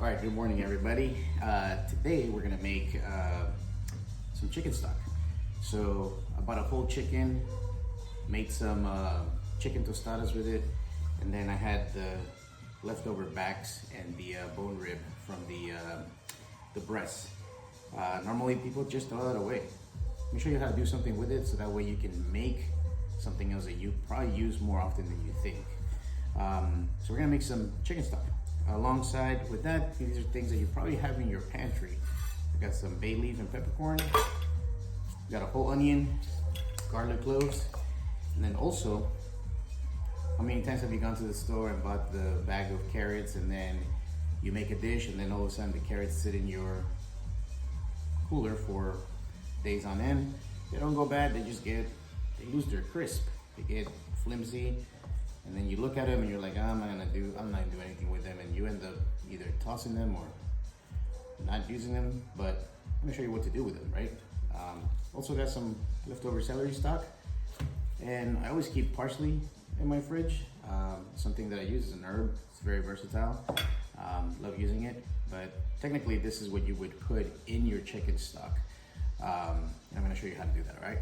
All right, good morning, everybody. Today we're gonna make some chicken stock. So I bought a whole chicken, made some chicken tostadas with it, and then I had the leftover backs and the bone rib from the breast. Normally people just throw that away. Let me show you how to do something with it so that way you can make something else that you probably use more often than you think. So we're gonna make some chicken stock. Alongside with that, these are things that you probably have in your pantry. I got some bay leaf and peppercorn, got a whole onion, garlic cloves, and then also, how many times have you gone to the store and bought the bag of carrots and then you make a dish and then all of a sudden the carrots sit in your cooler for days on end? They don't go bad, they lose their crisp, they get flimsy. And then you look at them and you're like, I'm not gonna do anything with them, and you end up either tossing them or not using them. But I'm gonna show you what to do with them, right? Also got some leftover celery stock, and I always keep parsley in my fridge. Something that I use as an herb. It's very versatile. Love using it, but technically this is what you would put in your chicken stock. And I'm gonna show you how to do that, all right?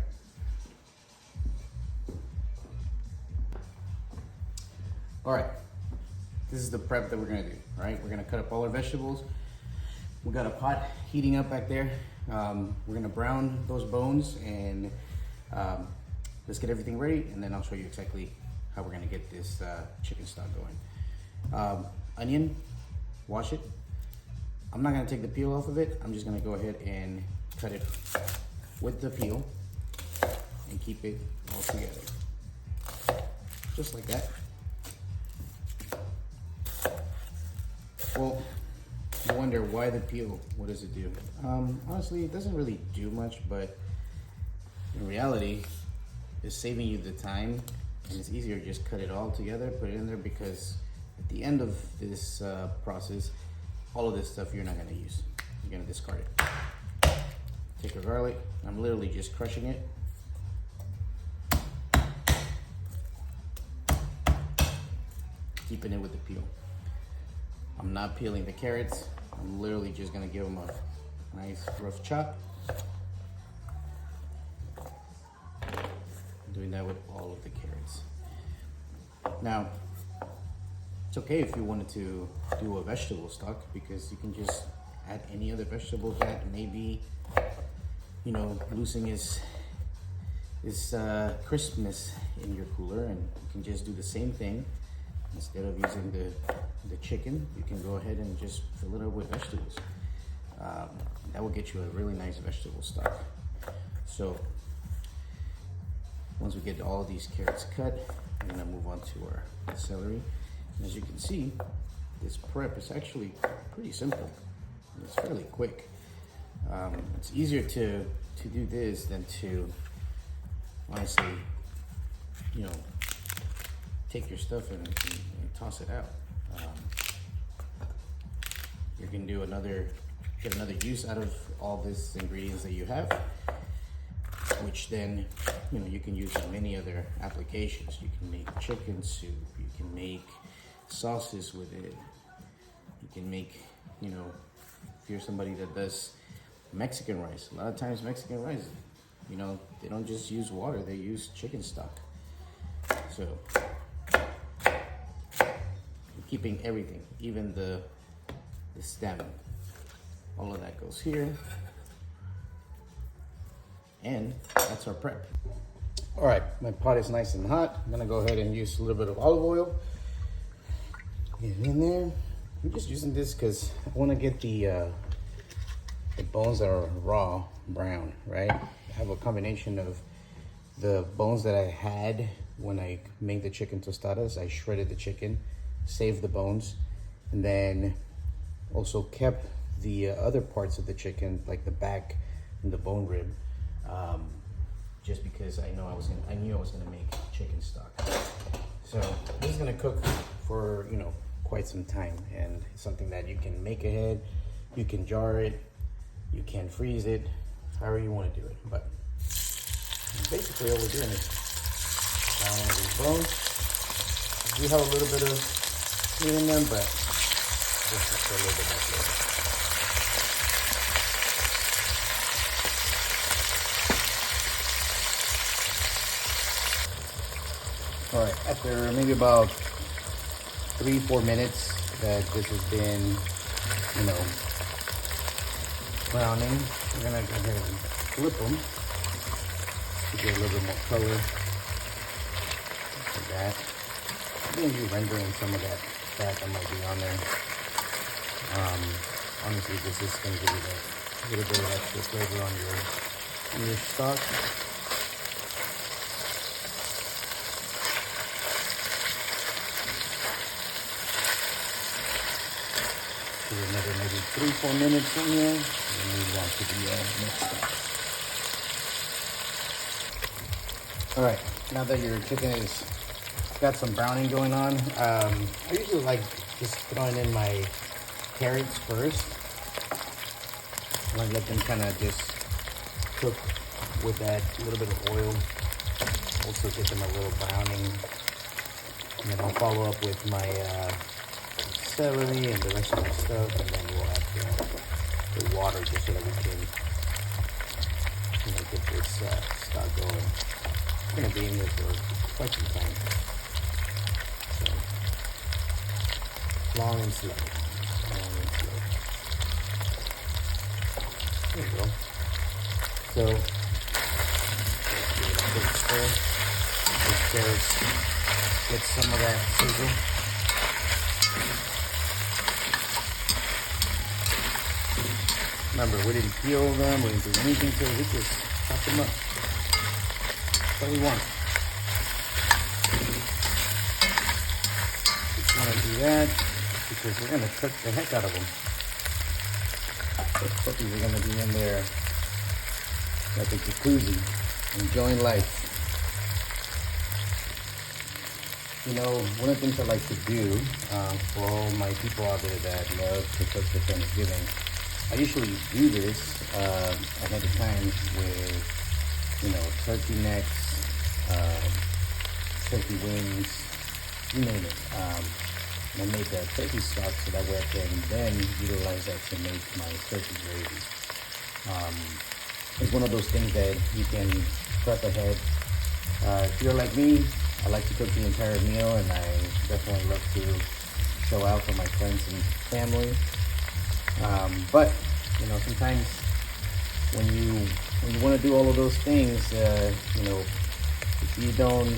All right, this is the prep that we're gonna do, all right? We're gonna cut up all our vegetables. We got a pot heating up back there. We're gonna brown those bones, and let's get everything ready, and then I'll show you exactly how we're gonna get this chicken stock going. Onion, wash it. I'm not gonna take the peel off of it. I'm just gonna go ahead and cut it with the peel and keep it all together, just like that. Well, you wonder why the peel, what does it do? Honestly, it doesn't really do much, but in reality, it's saving you the time, and it's easier to just cut it all together, put it in there, because at the end of this process, all of this stuff you're not gonna use. You're gonna discard it. Take your garlic, I'm literally just crushing it. Keeping it with the peel. I'm not peeling the carrots. I'm literally just gonna give them a nice rough chop. I'm doing that with all of the carrots. Now, it's okay if you wanted to do a vegetable stock, because you can just add any other vegetable that maybe, you know, losing its crispness in your cooler, and you can just do the same thing. Instead of using the chicken, you can go ahead and just fill it up with vegetables. That will get you a really nice vegetable stock. So once we get all of these carrots cut, we're gonna move on to our celery. And as you can see, this prep is actually pretty simple. It's fairly quick. It's easier to do this than to, honestly, you know, take your stuff and toss it out. You can do get another use out of all these ingredients that you have, which then, you know, you can use in many other applications. You can make chicken soup, you can make sauces with it, you can make, you know, if you're somebody that does Mexican rice, a lot of times Mexican rice, you know, they don't just use water, they use chicken stock. So keeping everything, even the stem, all of that goes here, and that's our prep. All right, my pot is nice and hot. I'm gonna go ahead and use a little bit of olive oil. Get it in there. I'm just using this because I want to get the bones that are raw brown, right? I have a combination of the bones that I had when I made the chicken tostadas. I shredded the chicken, saved the bones, and then also kept the other parts of the chicken, like the back and the bone rib, just because I knew I was gonna make chicken stock. So this is gonna cook for, you know, quite some time, and it's something that you can make ahead. You can jar it, you can freeze it, however you want to do it. But basically, all we're doing is down these bones. We have a little bit of meat in them, but Just a little bit more flavor. All right, after maybe about 3-4 minutes that this has been, you know, browning, we're gonna go ahead and flip them to get a little bit more color. Like that. I'm gonna be rendering some of that fat that might be on there. Honestly, this is gonna give you that little bit of extra flavor on your stock. Another maybe 3-4 minutes in here, and then move on to the next step. All right, now that your chicken is got some browning going on, I usually like just throwing in my carrots first. I like let them kind of just cook with that little bit of oil. Also get them a little browning, and then I'll follow up with my celery and the rest of my stuff, and then we'll add the water just so that we can, you know, get this stock going. It's gonna be in here for quite some time, so long and slow, long and slow. There you go. So give it a quick stir. These carrots get some of that sizzle. Remember, we didn't peel them, we didn't do anything to it, we just chop them up. That's all we want. Just want to do that because we're going to cook the heck out of them. Those puppies are going to be in there like a jacuzzi, enjoying life. You know, one of the things I like to do for all my people out there that love to cook for Thanksgiving, I usually do this ahead of time with, you know, turkey necks, turkey wings, you name it. I make a turkey stock so that way I can then utilize that to make my turkey gravy. It's one of those things that you can prep ahead. If you're like me, I like to cook the entire meal, and I definitely love to show out for my friends and family. But you know, sometimes when you want to do all of those things, you know, if you don't,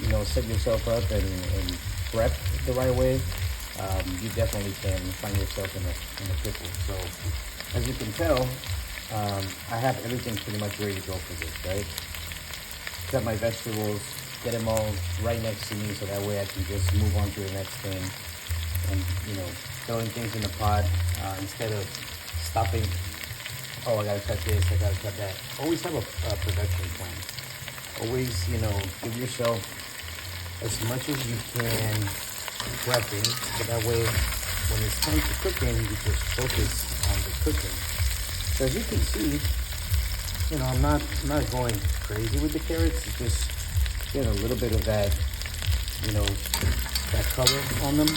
you know, set yourself up and prep the right way, you definitely can find yourself in a pickle. So as you can tell, I have everything pretty much ready to go for this, right? Cut my vegetables, get them all right next to me, so that way I can just move on to the next thing. And, you know, throwing things in the pot instead of stopping. Oh, I gotta cut this, I gotta cut that. Always have a production plan. Always, you know, give yourself as much as you can prepping, so that way when it's time to cooking, you just focus on the cooking. So as you can see, you know, I'm not going crazy with the carrots. It's just get a little bit of that, you know, that color on them.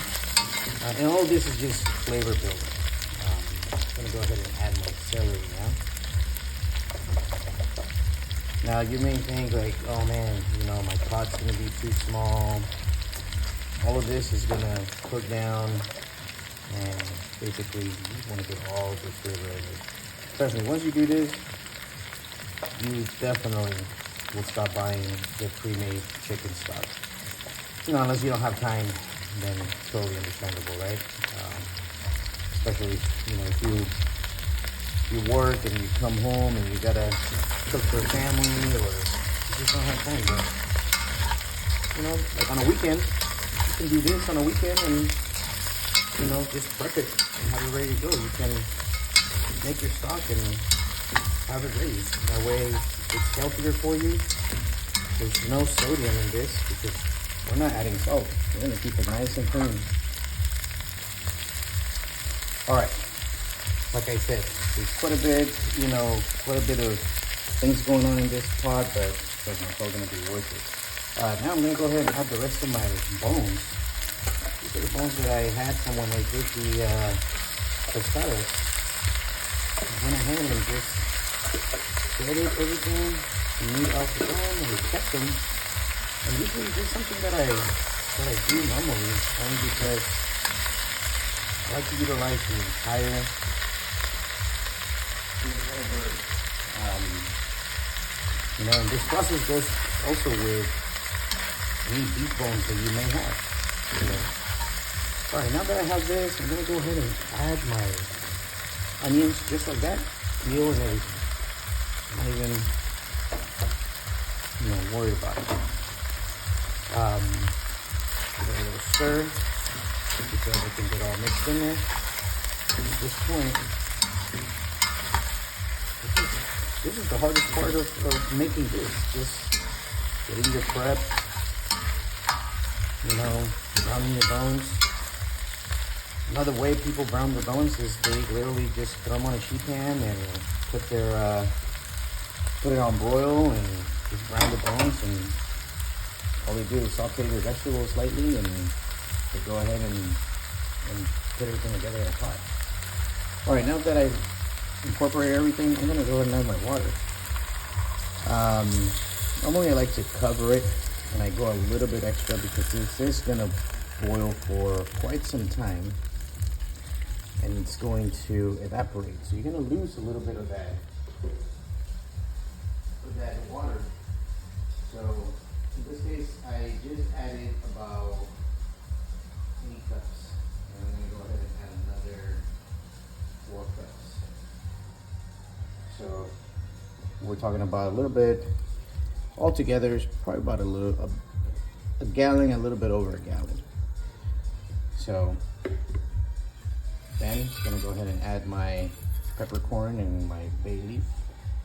And all this is just flavor building. I'm gonna go ahead and add my celery now. Now you may think like, oh man, you know, my pot's gonna be too small. All of this is gonna cook down, and basically you wanna get all the flavor in it. Trust me, once you do this, you definitely will stop buying the pre-made chicken stock. You know, unless you don't have time, then it's totally understandable, right? Especially, you know, if you work and you come home and you gotta cook for a family, or you just don't have time, but, you know, like on a weekend, you can do this on a weekend and, you know, just prep it and have it ready to go. You can make your stock and have it ready. That way it's healthier for you. There's no sodium in this because we're not adding salt. We're gonna keep it nice and clean. All right, like I said, there's quite a bit, you know, quite a bit of things going on in this pot, but it's all gonna be worth it. Now I'm gonna go ahead and add the rest of my bones. A bit of times that I had someone like did the tostadas, I went ahead and just shredded everything, the meat off the bone, and kept them. And usually this is something that I do normally, only because I like to utilize the entire bird. You know, and this process goes also with any beef bones that you may have. Alright, now that I have this, I'm gonna go ahead and add my onions just like that, peel and everything. I'm not even, worried about it. Give it a little stir, because everything get all mixed in there. And at this point, this is the hardest part of making this. Just getting your prep, browning your bones. Another way people brown their bones is they literally just put them on a sheet pan and put it on broil and just brown the bones, and all they do is saute their vegetables slightly and they go ahead and put everything together in a pot. Alright, now that I've incorporated everything, I'm gonna go ahead and add my water. Normally I like to cover it and I go a little bit extra because this is gonna boil for quite some time and it's going to evaporate. So you're gonna lose a little bit of that water. So in this case, I just added about 8 cups. And I'm gonna go ahead and add another 4 cups. So we're talking about a little bit, altogether it's probably about a gallon, a little bit over a gallon. So then I'm gonna go ahead and add my peppercorn and my bay leaf.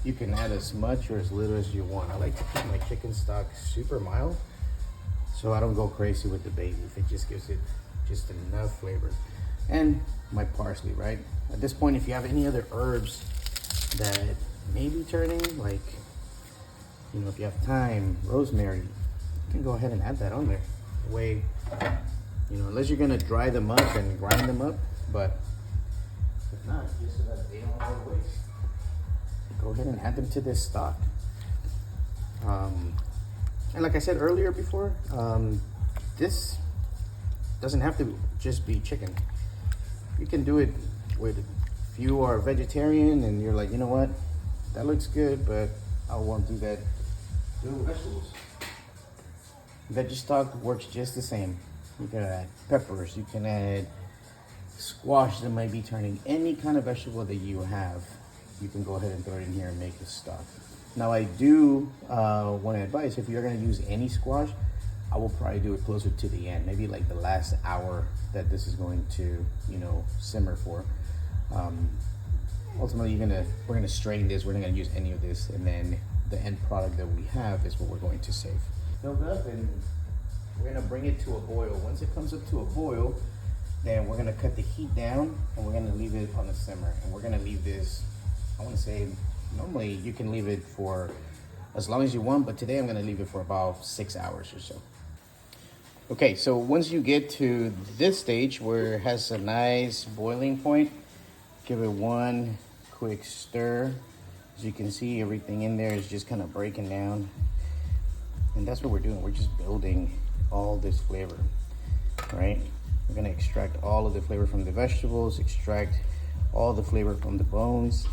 You can add as much or as little as you want. I like to keep my chicken stock super mild, so I don't go crazy with the bay leaf. It just gives it just enough flavor. And my parsley, right? At this point, if you have any other herbs that may be turning, like, if you have thyme, rosemary, you can go ahead and add that on there. That way, unless you're gonna dry them up and grind them up, but if not, just so that they don't go to waste. Go ahead and add them to this stock. And like I said earlier before, this doesn't have to just be chicken. You can do it with, if you are vegetarian and you're like, you know what, that looks good, but I won't do that. Do it with vegetables. Veggie stock works just the same. You can add peppers, you can add squash that might be turning, any kind of vegetable that you have. You can go ahead and throw it in here and make the stock. Now I do want to advise, if you're going to use any squash, I will probably do it closer to the end, maybe like the last hour that this is going to, simmer for. Ultimately, we're gonna strain this. We're not gonna use any of this, and then the end product that we have is what we're going to save. Filled up, and we're gonna bring it to a boil. Once it comes up to a boil, then we're gonna cut the heat down, and we're gonna leave it on the simmer, and we're gonna leave this. I want to say, normally you can leave it for as long as you want, but today I'm gonna leave it for about 6 hours or so. Okay, so once you get to this stage where it has a nice boiling point, give it one quick stir. As you can see, everything in there is just kind of breaking down. And that's what we're doing. We're just building all this flavor, right? We're gonna extract all of the flavor from the vegetables, extract all the flavor from the bones,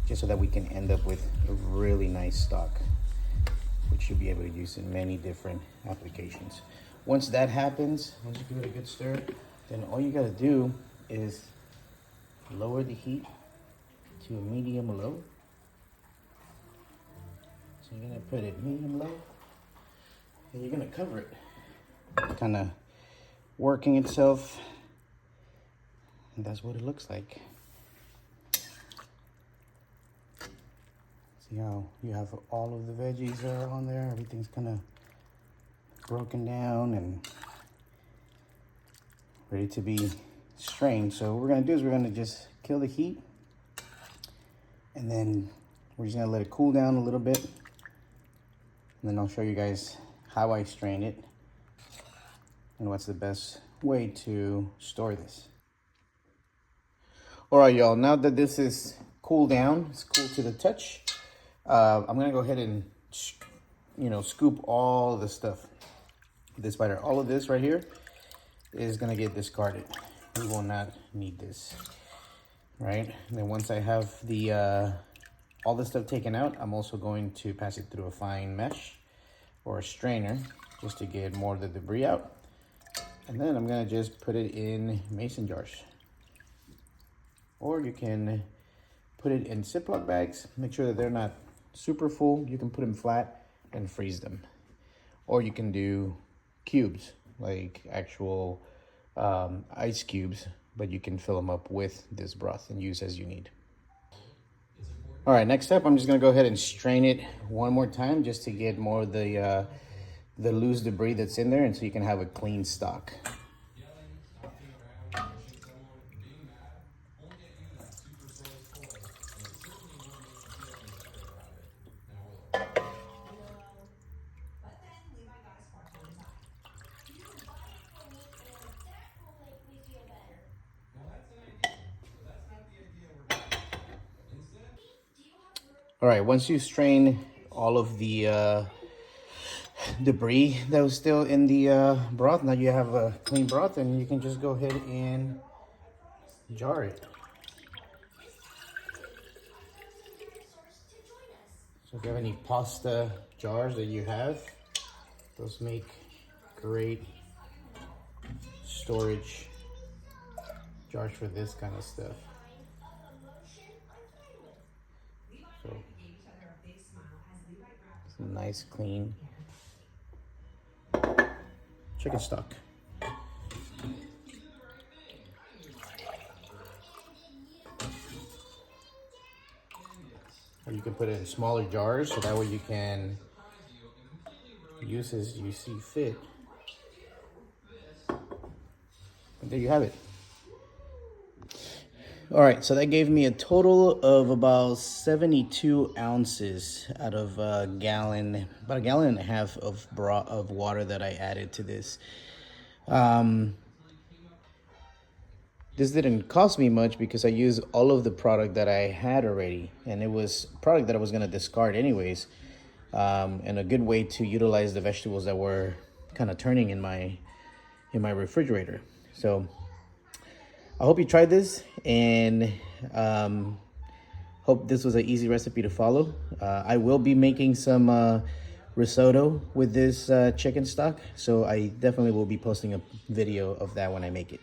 just so that we can end up with a really nice stock, which you'll be able to use in many different applications. Once that happens, once you give it a good stir, then all you gotta do is lower the heat to a medium low. So you're gonna put it medium low, and you're gonna cover it. Kind of working itself, and that's what it looks like. See how you have all of the veggies are on there, everything's kind of broken down and ready to be strained. So what we're gonna do is we're gonna just kill the heat, and then we're just gonna let it cool down a little bit, and then I'll show you guys how I strain it and what's the best way to store this. All right, y'all, now that this is cooled down, it's cool to the touch, I'm gonna go ahead and, scoop all the stuff. This spider, all of this right here is gonna get discarded. We will not need this, right? And then once I have the all this stuff taken out, I'm also going to pass it through a fine mesh or a strainer just to get more of the debris out. And then I'm gonna just put it in mason jars. Or you can put it in Ziploc bags, make sure that they're not super full. You can put them flat and freeze them. Or you can do cubes, like actual ice cubes, but you can fill them up with this broth and use as you need. All right, next step, I'm just gonna go ahead and strain it one more time just to get more of the loose debris that's in there, and so you can have a clean stock. All right, once you strain all of the debris that was still in the broth, now you have a clean broth, and you can just go ahead and jar it. So if you have any pasta jars that you have, those make great storage jars for this kind of stuff. So, some nice clean chicken stock. Or you can put it in smaller jars so that way you can use as you see fit. And there you have it. All right, so that gave me a total of about 72 ounces out of a gallon, about a gallon and a half of water that I added to this. This didn't cost me much because I used all of the product that I had already, and it was product that I was gonna discard anyways, and a good way to utilize the vegetables that were kind of turning in my refrigerator. So I hope you tried this, and hope this was an easy recipe to follow. I will be making some risotto with this chicken stock, so I definitely will be posting a video of that when I make it.